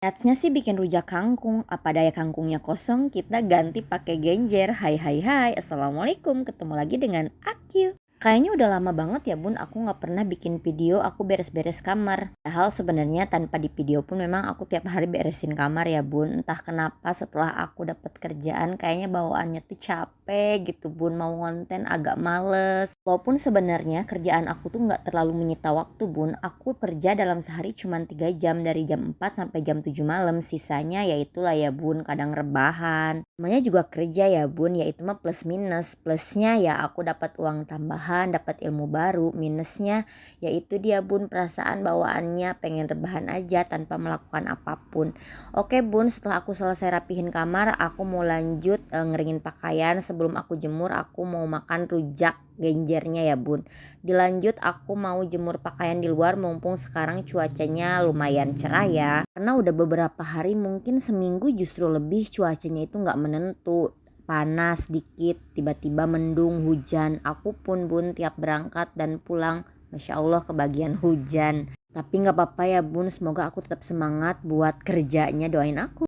Niatnya sih bikin rujak kangkung, apa daya kangkungnya kosong, kita ganti pakai genjer. Hai hai hai, assalamualaikum, ketemu lagi dengan Akyu. Kayaknya udah lama banget ya bun, aku nggak pernah bikin video aku beres-beres kamar. Padahal sebenarnya tanpa di video pun memang aku tiap hari beresin kamar ya bun. Entah kenapa setelah aku dapat kerjaan kayaknya bawaannya tuh capek gitu bun, mau konten agak males. Walaupun sebenarnya kerjaan aku tuh nggak terlalu menyita waktu bun, aku kerja dalam sehari cuma 3 jam dari jam 4 sampai jam 7 malam. Sisanya ya itulah ya bun, kadang rebahan. Namanya juga kerja ya bun, ya itu mah plus minus. Plusnya ya aku dapat uang tambahan, dapat ilmu baru. Minusnya yaitu dia bun, perasaan bawaannya pengen rebahan aja tanpa melakukan apapun. Oke bun, setelah aku selesai rapihin kamar, aku mau lanjut ngeringin pakaian. Sebelum aku jemur, aku mau makan rujak genjernya ya bun. Dilanjut aku mau jemur pakaian di luar mumpung sekarang cuacanya lumayan cerah ya. Karena udah beberapa hari, mungkin seminggu justru lebih, cuacanya itu nggak menentu. Panas dikit, tiba-tiba mendung, hujan. Aku pun bun tiap berangkat dan pulang, Masya Allah kebagian hujan. Tapi nggak apa-apa ya bun, semoga aku tetap semangat buat kerjanya, doain aku.